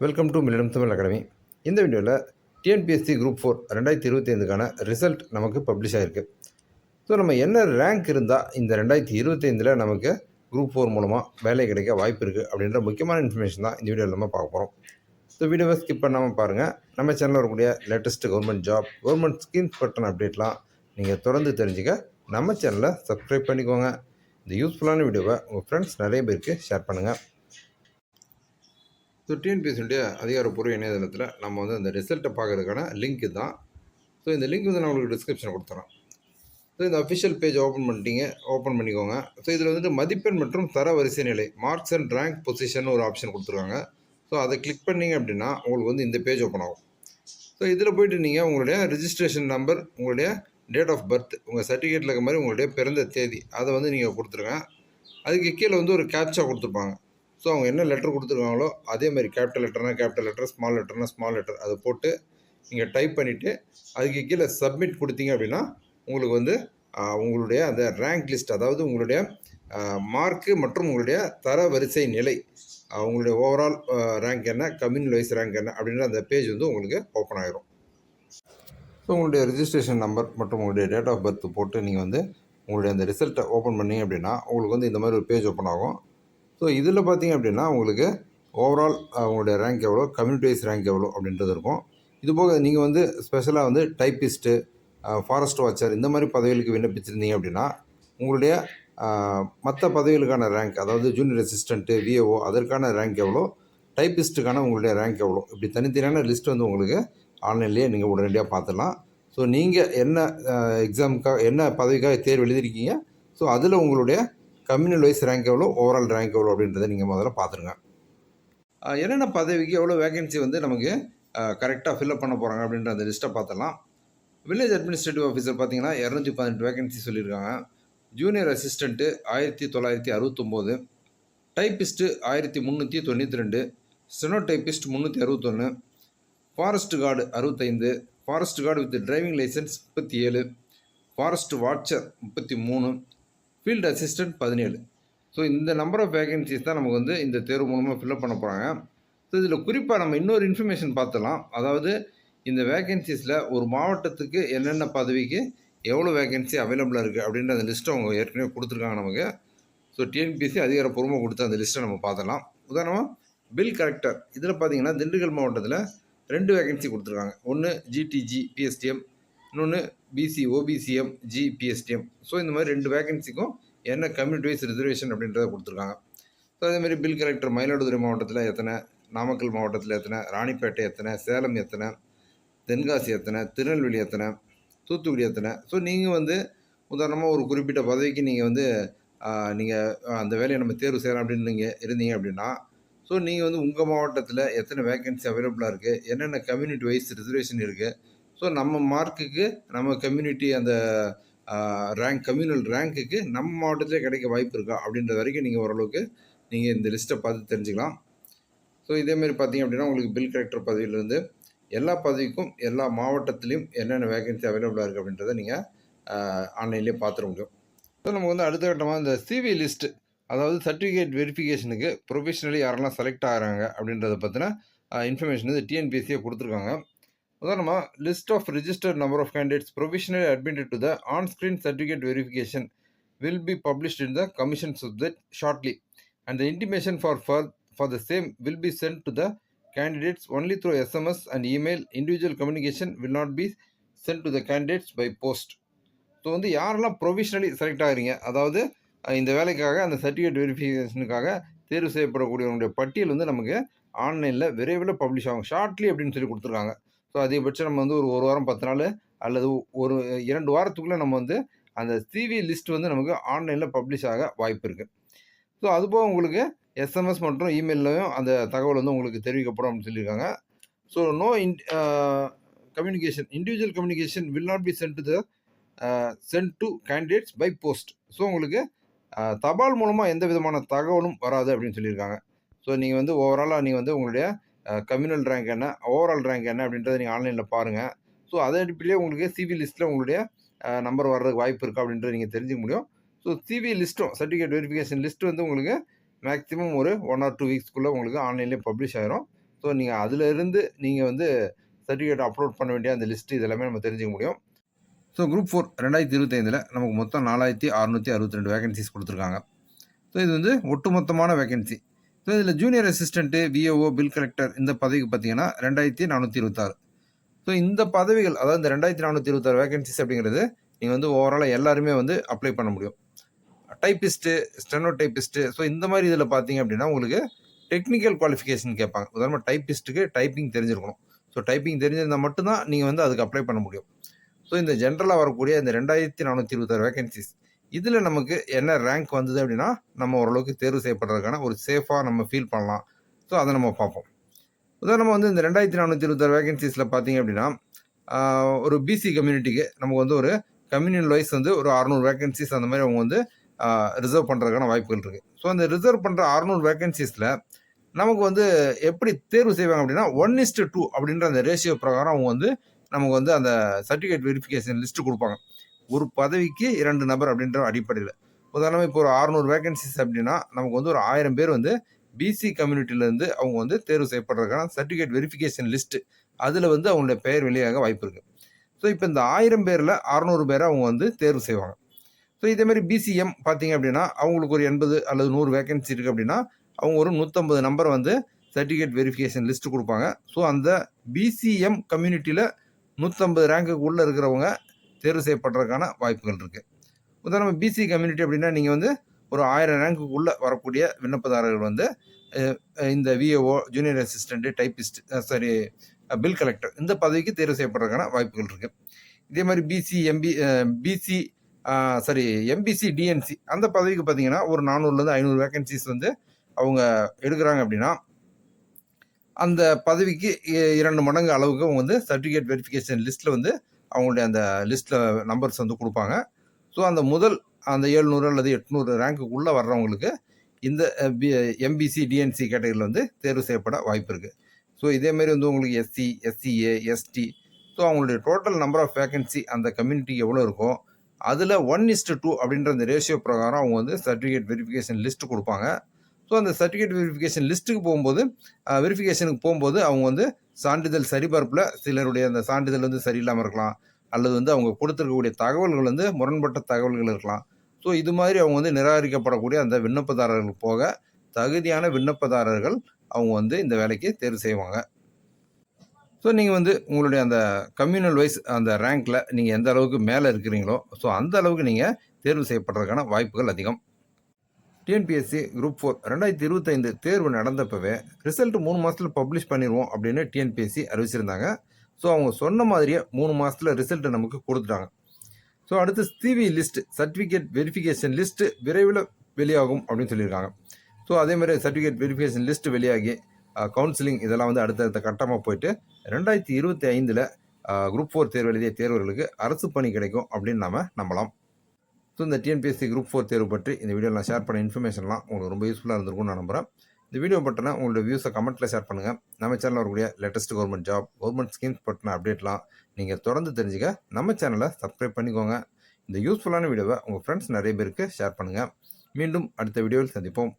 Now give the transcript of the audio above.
Welcome to மில்லியம் Tamil academy. இந்த வீடியோவில் TNPSC group 4 2025க்கான result நமக்கு பப்ளிஷ் ஆகிருக்கு. ஸோ நம்ம என்ன ரேங்க் இருந்தால் இந்த 2025 நமக்கு குரூப் 4 மூலமாக வேலை கிடைக்க வாய்ப்பு இருக்குது அப்படின்ற முக்கியமான இன்ஃபர்மேஷன் தான் இந்த வீடியோவில் நம்ம பார்க்க போகிறோம். ஸோ வீடியோவை ஸ்கிப் பண்ணாமல் பாருங்கள். நம்ம சேனலில் வரக்கூடிய latest government job, government schemes பற்றின அப்டேட்லாம் நீங்கள் தொடர்ந்து தெரிஞ்சுக்க நம்ம சேனலை சப்ஸ்கிரைப் பண்ணிக்கோங்க. இந்த யூஸ்ஃபுல்லான வீடியோவை உங்கள் ஃப்ரெண்ட்ஸ் நிறைய பேருக்கு ஷேர் பண்ணுங்கள். ஸோ டிஎன்பிஎஸ்சியுடைய அதிகாரப்பூர்வ இணையதளத்தில் நம்ம வந்து அந்த ரிசல்ட்டை பார்க்கறதுக்கான லிங்க் தான். ஸோ இந்த லிங்க் வந்து நான் உங்களுக்கு டிஸ்கிரிப்ஷனில் கொடுத்துறேன். ஸோ இந்த அஃபிஷியல் பேஜ் ஓப்பன் பண்ணிக்கோங்க. ஸோ இதில் வந்துட்டு மதிப்பெண் மற்றும் தர வரிசை நிலை, மார்க்ஸ் அண்ட் ரேங்க் பொசிஷன் ஒரு ஆப்ஷன் கொடுத்துருக்காங்க. ஸோ அதை கிளிக் பண்ணிங்க அப்படின்னா உங்களுக்கு வந்து இந்த பேஜ் ஓப்பன் ஆகும். ஸோ இதில் போய்ட்டு நீங்கள் உங்களுடைய ரிஜிஸ்ட்ரேஷன் நம்பர், உங்களுடைய டேட் ஆஃப் பர்த், உங்கள் சர்டிஃபிகேட்டில் இருக்க மாதிரி உங்களுடைய பிறந்த தேதி அதை வந்து நீங்கள் கொடுத்துருங்க. அதுக்கு கீழே வந்து ஒரு கேப்சா கொடுத்துருப்பாங்க. ஸோ அவங்க என்ன லெட்டர் கொடுத்துருக்காங்களோ அதே மாதிரி கேபிட்டல் லெட்டர், ஸ்மால் லெட்டர் அதை போட்டு நீங்கள் டைப் பண்ணிவிட்டு அதுக்கு கீழே சப்மிட் கொடுத்தீங்க அப்படின்னா உங்களுக்கு வந்து உங்களுடைய அந்த ரேங்க் லிஸ்ட், அதாவது உங்களுடைய மார்க்கு மற்றும் உங்களுடைய தர வரிசை நிலை, உங்களுடைய ஓவரால் ரேங்க் என்ன, கம்யூனல் வைஸ் ரேங்க் என்ன அப்படின்ற அந்த பேஜ் வந்து உங்களுக்கு ஓப்பன் ஆகிரும். ஸோ உங்களுடைய ரிஜிஸ்ட்ரேஷன் நம்பர் மற்றும் உங்களுடைய டேட் ஆஃப் பர்த் போட்டு நீங்கள் வந்து உங்களுடைய அந்த ரிசல்ட்டை ஓப்பன் பண்ணிங்க அப்படின்னா உங்களுக்கு வந்து இந்த மாதிரி ஒரு பேஜ் ஓப்பன் ஆகும். ஸோ இதில் பார்த்தீங்க அப்படின்னா உங்களுக்கு ஓவரால் உங்களுடைய ரேங்க் எவ்வளோ, கம்யூனிட்டி வைஸ் ரேங்க் எவ்வளோ அப்படின்றது இருக்கும். இது போக நீங்கள் வந்து ஸ்பெஷலாக வந்து டைப்பிஸ்ட்டு, ஃபாரஸ்ட் வாட்சர் இந்த மாதிரி பதவிகளுக்கு விண்ணப்பிச்சிருந்தீங்க அப்படின்னா உங்களுடைய மற்ற பதவிகளுக்கான ரேங்க், அதாவது ஜூனியர் அசிஸ்டண்ட்டு, விஏஓ அதற்கான ரேங்க் எவ்வளோ, டைப்பிஸ்ட்டுக்கான உங்களுடைய ரேங்க் எவ்வளோ, இப்படி தனித்தனியான லிஸ்ட் வந்து உங்களுக்கு ஆன்லைன்லேயே நீங்கள் உடனடியாக பார்த்துடலாம். ஸோ நீங்கள் என்ன எக்ஸாமுக்காக என்ன பதவிக்காக தேர்வு எழுதியிருக்கீங்க, ஸோ அதில் உங்களுடைய கம்யூனல் வைஸ் ரேங்க் எவ்வளோ, ஓவரால் ரேங்க் எவ்வளோ அப்படின்றத நீங்கள் முதல்ல பார்த்துருங்க. என்னென்ன பதவிக்கு எவ்வளோ வேகன்சி வந்து நமக்கு கரெக்டாக ஃபில்அப் பண்ண போகிறாங்க அப்படின்ற அந்த லிஸ்ட்டை பார்த்துடலாம். வில்லேஜ் அட்மினிஸ்ட்ரேட்டிவ் ஆஃபீஸர் பார்த்தீங்கன்னா 218 வேகன்சி சொல்லியிருக்காங்க. Junior assistant 1969, typist 1392, steno typist 361, forest guard 65, forest guard with driving licence 37, forest watcher 33, field assistant 17. So இந்த நம்பர் ஆஃப் வேகன்சிஸ் தான் நமக்கு வந்து இந்த தேர்வு மூலமாக ஃபில்அப் பண்ண போகிறாங்க. ஸோ இதில் குறிப்பாக நம்ம இன்னொரு இன்ஃபர்மேஷன் பார்த்துலாம். அதாவது இந்த வேகன்சிஸில் ஒரு மாவட்டத்துக்கு என்னென்ன பதவிக்கு எவ்வளோ வேகன்சி அவைலபிளாக இருக்குது அப்படின்ற அந்த லிஸ்ட்டை அவங்க ஏற்கனவே கொடுத்துருக்காங்க நமக்கு. ஸோ டிஎன்பிஎஸ்சி அதிகாரப்பூர்வமாக கொடுத்த அந்த லிஸ்ட்டை நம்ம பார்த்துலாம். உதாரணமாக பில் கலெக்டர் இதில் பார்த்தீங்கன்னா திண்டுக்கல் மாவட்டத்தில் 2 வேகன்சி கொடுத்துருக்காங்க. ஒன்று ஜிடிஜி பிஎஸ்டிஎம், இன்னொன்று பிசி ஓபிசிஎம் ஜிபிஎஸ்டிஎம். ஸோ இந்த மாதிரி 2 வேகன்சிக்கும் என்ன கம்யூனிட்டி வைஸ் ரிசர்வேஷன் அப்படின்றத கொடுத்துருக்காங்க. ஸோ அதேமாதிரி பில் கலெக்டர் மயிலாடுதுறை மாவட்டத்தில் எத்தனை, நாமக்கல் மாவட்டத்தில் எத்தனை, ராணிப்பேட்டை எத்தனை, சேலம் எத்தனை, தென்காசி எத்தனை, திருநெல்வேலி எத்தனை, தூத்துக்குடி எத்தனை. ஸோ நீங்கள் வந்து உதாரணமாக ஒரு குறிப்பிட்ட பதவிக்கு நீங்கள் வந்து நீங்கள் அந்த வேலையை நம்ம தேர்வு செய்யலாம் அப்படின்னு நீங்கள் இருந்தீங்க அப்படின்னா, ஸோ நீங்கள் வந்து உங்கள் மாவட்டத்தில் எத்தனை வேகன்சி அவைலபிளாக இருக்குது, என்னென்ன கம்யூனிட்டி வைஸ் ரிசர்வேஷன் இருக்குது, ஸோ நம்ம மார்க்குக்கு நம்ம கம்யூனிட்டி அந்த கம்யூனல் ரேங்க்குக்கு நம்ம மாவட்டத்திலே கிடைக்க வாய்ப்பு இருக்கா அப்படின்ற வரைக்கும் நீங்கள் ஓரளவுக்கு நீங்கள் இந்த லிஸ்ட்டை பார்த்து தெரிஞ்சுக்கலாம். ஸோ இதேமாரி பார்த்தீங்க அப்படின்னா உங்களுக்கு பில் கலெக்டர் பதவியிலேருந்து எல்லா பதவிக்கும் எல்லா மாவட்டத்திலையும் என்னென்ன வேகன்சி அவைலபிளாக இருக்குது அப்படின்றத நீங்கள் ஆன்லைன்லேயே பார்த்துட முடியும். ஸோ நம்ம வந்து அடுத்த கட்டமாக இந்த சிவி லிஸ்ட்டு, அதாவது சர்டிஃபிகேட் வெரிஃபிகேஷனுக்கு ப்ரொஃபஷனலி யாரெல்லாம் செலக்ட் ஆகிறாங்க அப்படின்றத பற்றின இன்ஃபர்மேஷன் வந்து டிஎன்பிஎஸ்சியை கொடுத்துருக்காங்க. உதாரணமாக list of registered number of candidates provisionally admitted to the on screen certificate verification will be published in the commission subject shortly, and the intimation for the same will be sent to the candidates only through SMS and email. Individual communication will not be sent to the candidates by post. So வந்து யாரெல்லாம் professionally select ஆகிறீங்க, அதாவது இந்த வேலைக்காக அந்த certificate வெரிஃபிகேஷனுக்காக தேர்வு செய்யப்படக்கூடியவங்களுடைய பட்டியல் வந்து நமக்கு ஆன்லைனில் விரைவில் பப்ளிஷ் ஆகும். ஷார்ட்லி அப்படின்னு சொல்லி கொடுத்துருக்காங்க. ஸோ அதிகபட்சம் நம்ம வந்து ஒரு வாரம் 10 நாள் அல்லது ஒரு 2 வாரத்துக்குள்ளே நம்ம வந்து அந்த சிவி லிஸ்ட் வந்து நமக்கு ஆன்லைனில் பப்ளிஷ் ஆக வாய்ப்பு இருக்குது. ஸோ அதுபோக உங்களுக்கு எஸ்எம்எஸ் மற்றும் இமெயிலையும் அந்த தகவல் வந்து உங்களுக்கு தெரிவிக்கப்படும் அப்படின்னு சொல்லியிருக்காங்க. So no communication, individual communication will not be sent to candidates by post. So உங்களுக்கு தபால் மூலமாக எந்த விதமான தகவலும் வராது அப்படின்னு சொல்லியிருக்காங்க. ஸோ நீங்கள் வந்து ஓவராலாக நீங்கள் வந்து உங்களுடைய கம்யூனல் ரேங்க் என்ன, ஓவரால் ரேங்க் என்ன அப்படின்றத நீங்கள் ஆன்லைனில் பாருங்கள். ஸோ அதை அடிப்படையிலே உங்களுக்கு சிவி லிஸ்ட்டில் உங்களுடைய நம்பர் வர்றதுக்கு வாய்ப்பு இருக்குது அப்படின்றத நீங்கள் தெரிஞ்சுக்க முடியும். ஸோ சிவி லிஸ்ட்டும் சர்டிஃபிகேட் வெரிஃபிகேஷன் லிஸ்ட்டு வந்து உங்களுக்கு மேக்ஸிமம் ஒரு 1 or 2 வீக்ஸ்க்குள்ளே உங்களுக்கு ஆன்லைன்லேயே பப்ளிஷ் ஆகிரும். ஸோ நீங்கள் அதிலிருந்து நீங்கள் வந்து சர்டிஃபிகேட் அப்லோட் பண்ண வேண்டிய அந்த லிஸ்ட்டு இதெல்லாமே நம்ம தெரிஞ்சுக்க முடியும். ஸோ குரூப் 4 2025 நமக்கு மொத்தம் 4662 வேகன்சிஸ் கொடுத்துருக்காங்க. ஸோ இது வந்து ஒட்டுமொத்தமான வேகன்சி. ஸோ இதில் junior assistant, VAO, bill collector இந்த பதவிக்கு பார்த்தீங்கன்னா 2426. ஸோ இந்த பதவிகள், அதாவது இந்த 2426 வேகன்சிஸ் அப்படிங்கிறது நீங்கள் வந்து ஓவராலாக எல்லாருமே வந்து அப்ளை பண்ண முடியும். டைப்பிஸ்ட்டு, ஸ்டெனோ டைப்பிஸ்ட்டு, ஸோ இந்த மாதிரி இதில் பார்த்தீங்க அப்படின்னா உங்களுக்கு டெக்னிக்கல் குவாலிஃபிகேஷன் கேட்பாங்க. உதாரணமாக டைப்பிஸ்ட்டுக்கு டைப்பிங் தெரிஞ்சிருக்கணும். ஸோ டைப்பிங் தெரிஞ்சிருந்தால் மட்டும்தான் நீங்கள் வந்து அதுக்கு அப்ளை பண்ண முடியும். ஸோ இந்த ஜென்ரலாக வரக்கூடிய இந்த 2426 வேகன்சிஸ் இதில் நமக்கு என்ன ரேங்க் வந்தது அப்படின்னா நம்ம ஓரளவுக்கு தேர்வு செய்யப்படுறதுக்கான ஒரு சேஃபாக நம்ம ஃபீல் பண்ணலாம். ஸோ அதை நம்ம பார்ப்போம். உதாரணமாக வந்து இந்த 2426 வேகன்சிஸில் பார்த்தீங்க அப்படின்னா ஒரு பிசி கம்யூனிட்டிக்கு நமக்கு வந்து ஒரு கம்யூனியல் வைஸ் வந்து ஒரு 600 வேகன்சிஸ் அந்த மாதிரி அவங்க வந்து ரிசர்வ் பண்ணுறதுக்கான வாய்ப்புகள் இருக்குது. ஸோ அந்த ரிசர்வ் பண்ணுற 600 வேகன்சிஸில் நமக்கு வந்து எப்படி தேர்வு செய்வாங்க அப்படின்னா 1:2 அப்படின்ற அந்த ரேஷியோ பிரகாரம் அவங்க வந்து நமக்கு வந்து அந்த சர்டிஃபிகேட் வெரிஃபிகேஷன் லிஸ்ட்டு கொடுப்பாங்க. ஒரு பதவிக்கு 2 நபர் அப்படின்ற அடிப்படையில். உதாரணமாக இப்போ ஒரு 600 வேகன்சிஸ் அப்படின்னா நமக்கு வந்து ஒரு 1000 பேர் வந்து பிசி கம்யூனிட்டிலேருந்து அவங்க வந்து தேர்வு செய்யப்படுறதுக்கான சர்டிஃபிகேட் வெரிஃபிகேஷன் லிஸ்ட்டு அதில் வந்து அவங்களுடைய பெயர் வெளியாக வாய்ப்பு இருக்குது. ஸோ இப்போ இந்த 1000 பேரில் 600 பேரை அவங்க வந்து தேர்வு செய்வாங்க. ஸோ இதேமாதிரி பிசிஎம் பார்த்தீங்க அப்படின்னா அவங்களுக்கு ஒரு 80 அல்லது 100 வேகன்சி இருக்குது அப்படின்னா அவங்க ஒரு 150 நம்பர் வந்து சர்டிஃபிகேட் வெரிஃபிகேஷன் லிஸ்ட்டு கொடுப்பாங்க. ஸோ அந்த பிசிஎம் கம்யூனிட்டியில் 150 ரேங்குக்கு உள்ளே இருக்கிறவங்க தேர்வு செய்யப்படுறதுக்கான வாய்ப்புகள் இருக்குது. உதாரணமாக பிசி கம்யூனிட்டி அப்படின்னா நீங்கள் வந்து ஒரு 1000 ரேங்குக்குள்ளே வரக்கூடிய விண்ணப்பதாரர்கள் வந்து இந்த VAO, junior assistant, typist, bill collector இந்த பதவிக்கு தேர்வு செய்யப்படுறதுக்கான வாய்ப்புகள் இருக்குது. இதே மாதிரி எம்பிசி டிஎன்சி அந்த பதவிக்கு பார்த்தீங்கன்னா ஒரு 400லேருந்து 500 வேகன்சிஸ் வந்து அவங்க எடுக்கிறாங்க அப்படின்னா அந்த பதவிக்கு 2 மடங்கு அளவுக்கு அவங்க வந்து சர்டிஃபிகேட் வெரிஃபிகேஷன் லிஸ்ட்டில் வந்து அவங்களுடைய அந்த லிஸ்ட்டில் நம்பர்ஸ் வந்து கொடுப்பாங்க. ஸோ அந்த முதல் அந்த 700 அல்லது 800 ரேங்க்குள்ளே வர்றவங்களுக்கு இந்த எம்பிசி டிஎன்சி கேட்டகரியில் வந்து தேர்வு செய்யப்பட வாய்ப்பு இருக்குது. ஸோ இதேமாரி வந்து உங்களுக்கு எஸ்சி, எஸ்சிஏ, எஸ்டி, ஸோ அவங்களுடைய டோட்டல் நம்பர் ஆஃப் வேகன்சி அந்த கம்யூனிட்டிக்கு எவ்வளோ இருக்கோ அதில் 1:2 அப்படின்ற அந்த ரேஷியோ பிரகாரம் அவங்க வந்து சர்டிஃபிகேட் வெரிஃபிகேஷன் லிஸ்ட்டு கொடுப்பாங்க. ஸோ அந்த சர்டிஃபிகேட் வெரிஃபிகேஷன் லிஸ்ட்டுக்கு போகும்போது வெரிஃபிகேஷனுக்கு போகும்போது அவங்க வந்து சான்றிதழ் சரிபார்ப்பில் சிலருடைய அந்த சான்றிதழ் வந்து சரியில்லாமல் இருக்கலாம், அல்லது வந்து அவங்க கொடுத்துருக்கக்கூடிய தகவல்கள் வந்து முரண்பட்ட தகவல்கள் இருக்கலாம். ஸோ இது மாதிரி அவங்க வந்து நிராகரிக்கப்படக்கூடிய அந்த விண்ணப்பதாரர்கள் போக தகுதியான விண்ணப்பதாரர்கள் அவங்க வந்து இந்த வேலைக்கு தேர்வு செய்வாங்க. ஸோ நீங்கள் வந்து உங்களுடைய அந்த கம்யூனல் வைஸ் அந்த ரேங்க்கில் நீங்கள் எந்த அளவுக்கு மேலே இருக்கிறீங்களோ ஸோ அந்த அளவுக்கு நீங்கள் தேர்வு செய்யப்படுறதுக்கான வாய்ப்புகள் அதிகம். டிஎன்பிஎஸ்சி குரூப் 4 2025 தேர்வு நடந்தப்பவே ரிசல்ட் 3 மாதத்தில் பப்ளிஷ் பண்ணிடுவோம் அப்படின்னு டிஎன்பிஎஸ்சி அறிவிச்சிருந்தாங்க. ஸோ அவங்க சொன்ன மாதிரியே 3 மாதத்தில் ரிசல்ட்டை நமக்கு கொடுத்துட்டாங்க. ஸோ அடுத்து CV list certificate verification list விரைவில் வெளியாகும் அப்படின்னு சொல்லியிருக்காங்க. ஸோ அதேமாதிரி சர்டிஃபிகேட் வெரிஃபிகேஷன் லிஸ்ட்டு வெளியாகி கவுன்சிலிங் இதெல்லாம் வந்து அடுத்தடுத்த கட்டமாக போயிட்டு 2025 குரூப் 4 தேர்வு எழுதிய தேர்வர்களுக்கு அரசு பணி கிடைக்கும் அப்படின்னு நாம் நம்பலாம். ஸோ இந்த டிஎன்பிஎஸ்சி குரூப் 4 தேர்வு பற்றி இந்த வீடியோவில் நான் ஷேர் பண்ண இன்ஃபர்மேஷன்லாம் உங்களுக்கு ரொம்ப யூஸ்ஃபுல்லாக இருந்திருக்கும்னு நான் நம்புகிறேன். இந்த வீடியோ பற்றின உங்களோட வியூஸை கமெண்ட்டில் ஷேர் பண்ணுங்கள். நம்ம சேனலில் வரக்கூடிய latest government job, government schemes பற்றின அப்டேட்லாம் நீங்கள் தொடர்ந்து தெரிஞ்சுக்க நம்ம சேனலை சப்ஸ்கிரைப் பண்ணிக்கோங்க. இந்த யூஸ்ஃபுல்லான வீடியோவை உங்கள் ஃப்ரெண்ட்ஸ் நிறைய பேருக்கு ஷேர் பண்ணுங்கள். மீண்டும் அடுத்த வீடியோவில் சந்திப்போம்.